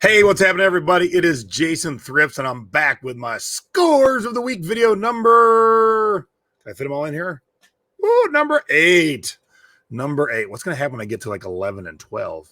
Hey, what's happening, everybody? It is Jason Thrifts, and I'm back with my scores of the week video number. Can I fit them all in here? Ooh, number 8. Number 8. What's going to happen when I get to like 11 and 12?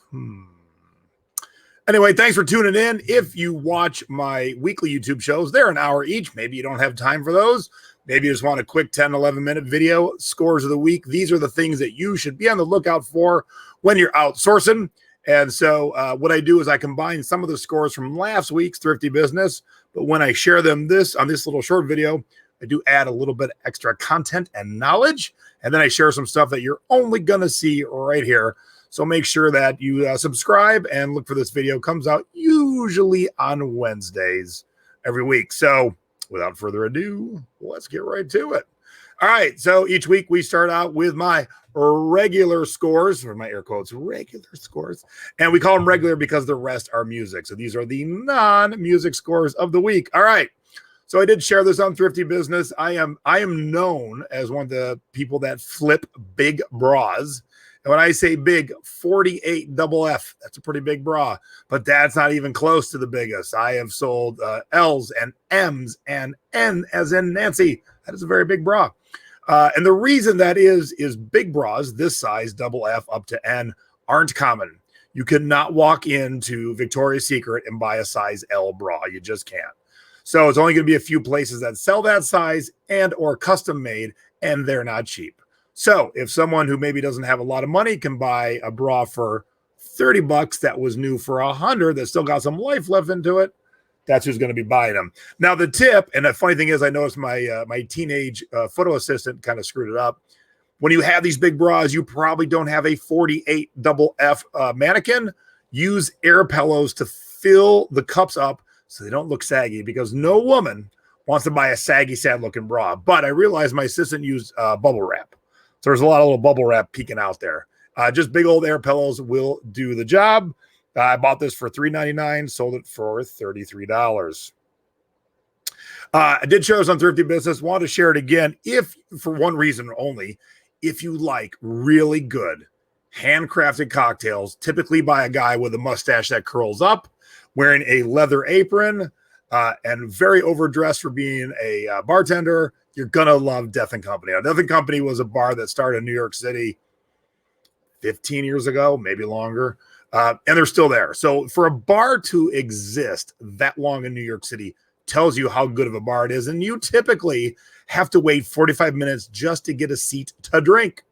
Anyway, thanks for tuning in. If you watch my weekly YouTube shows, they're an hour each. Maybe you don't have time for those. Maybe you just want a quick 10, 11-minute video, scores of the week. These are the things that you should be on the lookout for when you're outsourcing. And so what I do is I combine some of the scores from last week's Thrifty Business, but when I share them on this little short video, I do add a little bit extra content and knowledge, and then I share some stuff that you're only going to see right here. So make sure that you subscribe and look for this video. It comes out usually on Wednesdays every week. So without further ado, let's get right to it. All right, so each week we start out with my regular scores, or my air quotes, regular scores. And we call them regular because the rest are music. So these are the non-music scores of the week. All right, so I did share this on Thrifty Business. I am known as one of the people that flip big bras. And when I say big, 48 double F, that's a pretty big bra, but that's not even close to the biggest. I have sold L's and M's and N as in Nancy. That is a very big bra. And the reason that is big bras, this size, double F up to N, aren't common. You cannot walk into Victoria's Secret and buy a size L bra. You just can't. So it's only going to be a few places that sell that size and or custom made, and they're not cheap. So if someone who maybe doesn't have a lot of money can buy a bra for 30 bucks that was new for 100, that still got some life left into it, that's who's going to be buying them. Now, the tip, and the funny thing is, I noticed my teenage photo assistant kind of screwed it up. When you have these big bras, you probably don't have a 48 double F mannequin. Use air pillows to fill the cups up so they don't look saggy, because no woman wants to buy a saggy, sad-looking bra. But I realized my assistant used bubble wrap. So there's a lot of little bubble wrap peeking out there. Just big old air pillows will do the job. I bought this for $3.99, sold it for $33. I did share this on Thrifty Business. Wanted to share it again, if for one reason only, if you like really good handcrafted cocktails, typically by a guy with a mustache that curls up, wearing a leather apron, and very overdressed for being a bartender, you're going to love Death & Company. Now, Death & Company was a bar that started in New York City 15 years ago, maybe longer. And they're still there. So for a bar to exist that long in New York City tells you how good of a bar it is. And you typically have to wait 45 minutes just to get a seat to drink.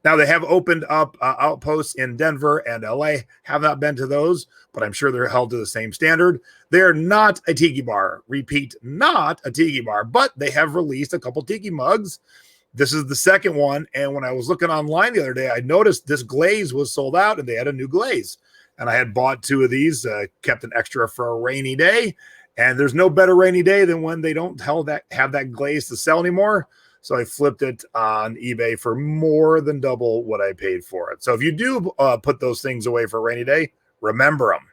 Now, they have opened up outposts in Denver and LA. Have not been to those, but I'm sure they're held to the same standard. They're not a tiki bar. Repeat, not a tiki bar, but they have released a couple tiki mugs. This is the second one, and when I was looking online the other day, I noticed this glaze was sold out, and they had a new glaze. And I had bought 2 of these, kept an extra for a rainy day, and there's no better rainy day than when they don't have that glaze to sell anymore. So I flipped it on eBay for more than double what I paid for it. So if you do put those things away for a rainy day, remember them.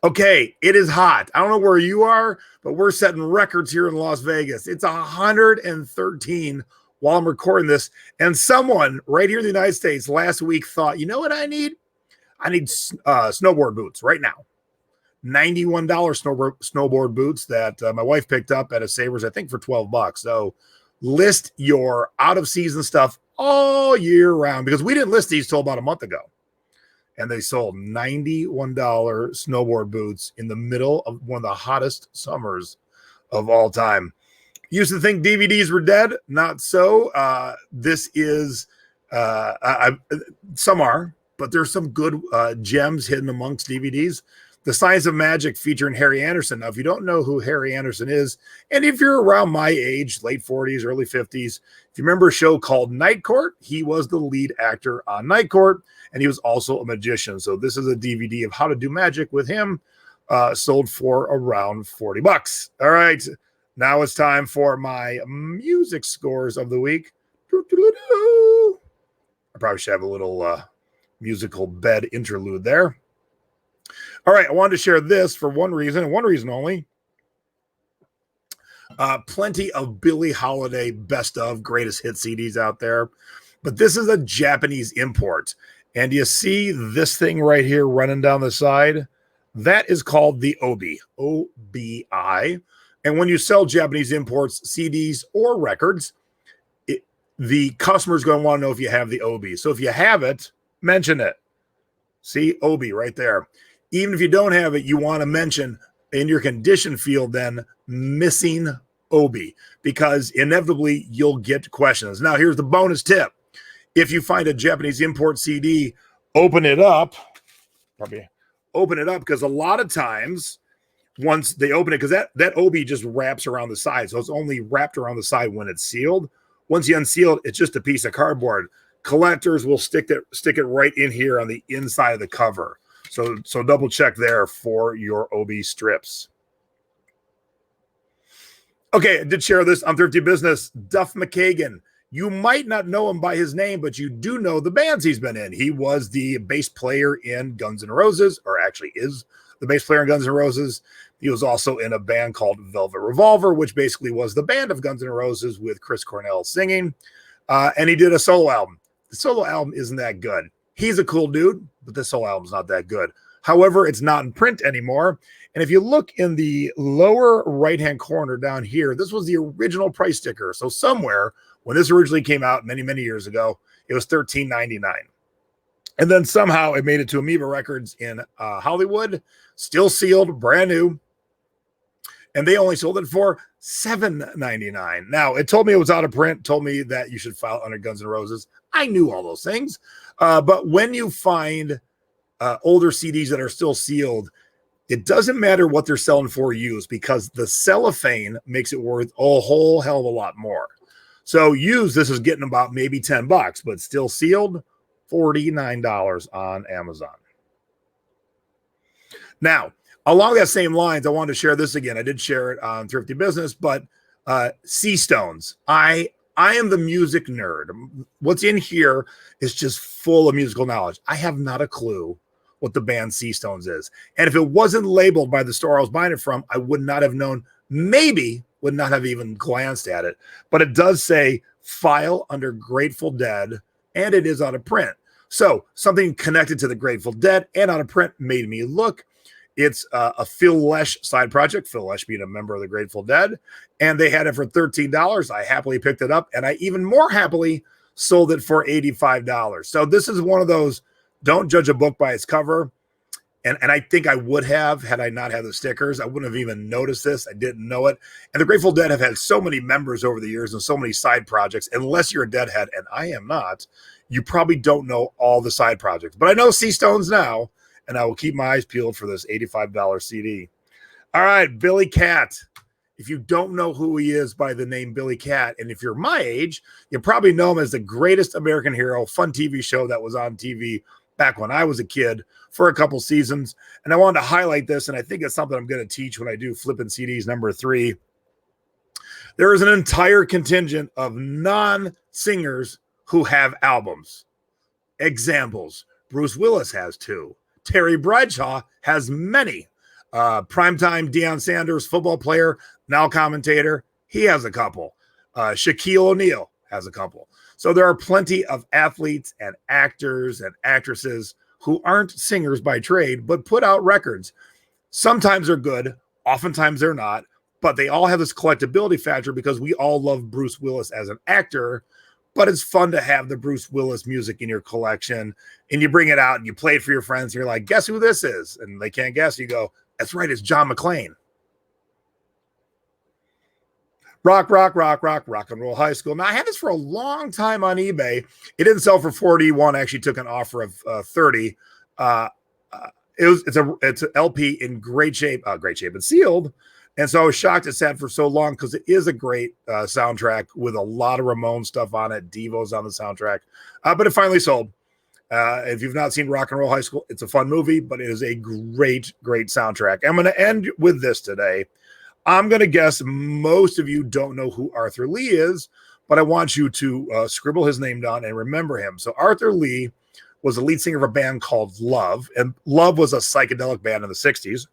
Okay, it is hot. I don't know where you are, but we're setting records here in Las Vegas. It's 113 while I'm recording this. And someone right here in the United States last week thought, you know what I need? I need snowboard boots right now. $91 snowboard boots that my wife picked up at a Savers, I think for 12 bucks. So list your out of season stuff all year round, because we didn't list these till about a month ago. And they sold $91 snowboard boots in the middle of one of the hottest summers of all time. Used to think DVDs were dead. Not so. This is, some are, but there's some good gems hidden amongst DVDs. The Science of Magic featuring Harry Anderson. Now, if you don't know who Harry Anderson is, and if you're around my age, late 40s, early 50s, if you remember a show called Night Court, he was the lead actor on Night Court, and he was also a magician. So this is a DVD of how to do magic with him, sold for around 40 bucks. All right, now it's time for my music scores of the week. I probably should have a little musical bed interlude there. All right, I wanted to share this for one reason, and one reason only. Plenty of Billie Holiday best of greatest hit CDs out there. But this is a Japanese import. And you see this thing right here running down the side? That is called the OBI, OBI. And when you sell Japanese imports, CDs, or records, the customer's going to want to know if you have the OBI. So if you have it, mention it. See, OBI right there. Even if you don't have it, you want to mention in your condition field then missing OBI, because inevitably you'll get questions. Now, here's the bonus tip. If you find a Japanese import CD, open it up, because a lot of times once they open it, because that OB just wraps around the side. So it's only wrapped around the side when it's sealed. Once you unseal it, it's just a piece of cardboard. Collectors will stick it right in here on the inside of the cover. So double check there for your OB strips. Okay, I did share this on Thrifty Business. Duff McKagan. You might not know him by his name, but you do know the bands he's been in. He was the bass player in Guns N' Roses, or actually is the bass player in Guns N' Roses. He was also in a band called Velvet Revolver, which basically was the band of Guns N' Roses with Chris Cornell singing. And he did a solo album. The solo album isn't that good. He's a cool dude, but the solo album's not that good. However, it's not in print anymore. And if you look in the lower right-hand corner down here, this was the original price sticker. So somewhere, when this originally came out many, many years ago, it was $13.99. And then somehow it made it to Amoeba Records in Hollywood, still sealed, brand new. And they only sold it for $7.99. Now, it told me it was out of print, told me that you should file under Guns N' Roses. I knew all those things. But when you find older CDs that are still sealed, it doesn't matter what they're selling for used, because the cellophane makes it worth a whole hell of a lot more. So used, this is getting about maybe $10, but still sealed, $49 on Amazon. Now, along that same lines, I wanted to share this again. I did share it on Thrifty Business, but Sea Stones. I am the music nerd. What's in here is just full of musical knowledge. I have not a clue what the band Sea Stones is. And if it wasn't labeled by the store I was buying it from, I would not have known, maybe would not have even glanced at it. But it does say file under Grateful Dead, and it is out of print. So something connected to the Grateful Dead and out of print made me look. It's a Phil Lesh side project, Phil Lesh being a member of the Grateful Dead, and they had it for $13. I happily picked it up, and I even more happily sold it for $85. So this is one of those, don't judge a book by its cover. And I think I would have, had I not had the stickers. I wouldn't have even noticed this. I didn't know it. And the Grateful Dead have had so many members over the years and so many side projects. Unless you're a Deadhead, and I am not, you probably don't know all the side projects. But I know Sea Stones now, and I will keep my eyes peeled for this $85 CD. All right, Billy Cat. If you don't know who he is by the name Billy Cat, and if you're my age, you probably know him as the Greatest American Hero, fun TV show that was on TV back when I was a kid for a couple seasons. And I wanted to highlight this, and I think it's something I'm going to teach when I do Flipping CDs number 3. There is an entire contingent of non-singers who have albums. Examples: Bruce Willis has 2. Terry Bradshaw has many. Primetime Deion Sanders, football player, now commentator, he has a couple. Shaquille O'Neal has a couple. So there are plenty of athletes and actors and actresses who aren't singers by trade, but put out records. Sometimes they're good, oftentimes they're not, but they all have this collectability factor because we all love Bruce Willis as an actor. But it's fun to have the Bruce Willis music in your collection, and you bring it out and you play it for your friends. And you're like, guess who this is? And they can't guess. You go, that's right, it's John McClane. Rock and Roll High School. Now, I had this for a long time on eBay. It didn't sell for 41. I actually took an offer of 30. It's an LP in great shape. It's sealed. And so I was shocked it sat for so long, because it is a great soundtrack with a lot of Ramones stuff on it. Devo's on the soundtrack. But it finally sold. If you've not seen Rock and Roll High School, it's a fun movie, but it is a great, great soundtrack. I'm going to end with this today. I'm going to guess most of you don't know who Arthur Lee is, but I want you to scribble his name down and remember him. So Arthur Lee was the lead singer of a band called Love, and Love was a psychedelic band in the 60s.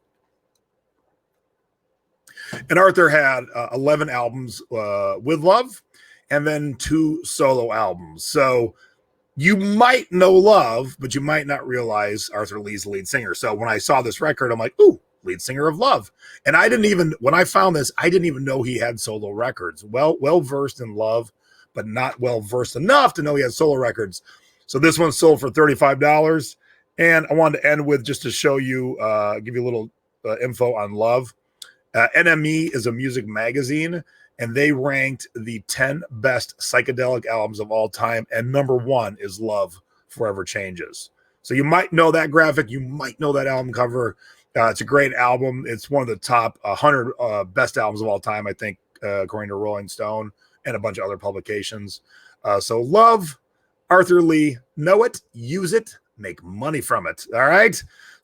And Arthur had 11 albums with Love, and then 2 solo albums. So You might know Love, but you might not realize Arthur Lee's the lead singer. So when I saw this record, I'm like, ooh, lead singer of Love. And when I found this, I didn't even know he had solo records. Well versed in Love, but not well versed enough to know he had solo records. So this one sold for $35. And I wanted to end with just to show you, give you a little info on Love. NME is a music magazine, and they ranked the 10 best psychedelic albums of all time. And number 1 is Love Forever Changes. So you might know that graphic. You might know that album cover. It's a great album. It's one of the top 100 best albums of all time, I think, according to Rolling Stone and a bunch of other publications. So Love, Arthur Lee, know it, use it, make money from it. All right.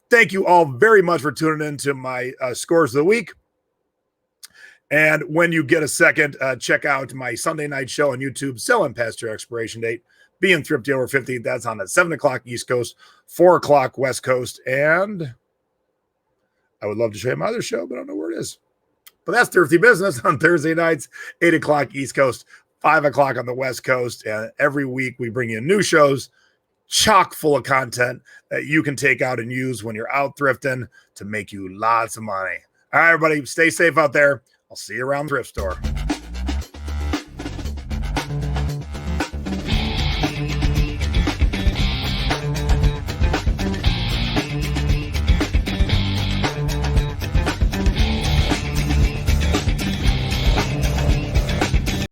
Thank you all very much for tuning in to my scores of the week. And when you get a second, check out my Sunday night show on YouTube, Selling Past Your Expiration Date, being thrifty over 50. That's on at 7 o'clock East Coast, 4 o'clock West Coast. And I would love to show you my other show, but I don't know where it is. But that's Thrifty Business on Thursday nights, 8 o'clock East Coast, 5 o'clock on the West Coast. And every week we bring you new shows, chock full of content that you can take out and use when you're out thrifting to make you lots of money. All right, everybody, stay safe out there. I'll see you around the thrift store.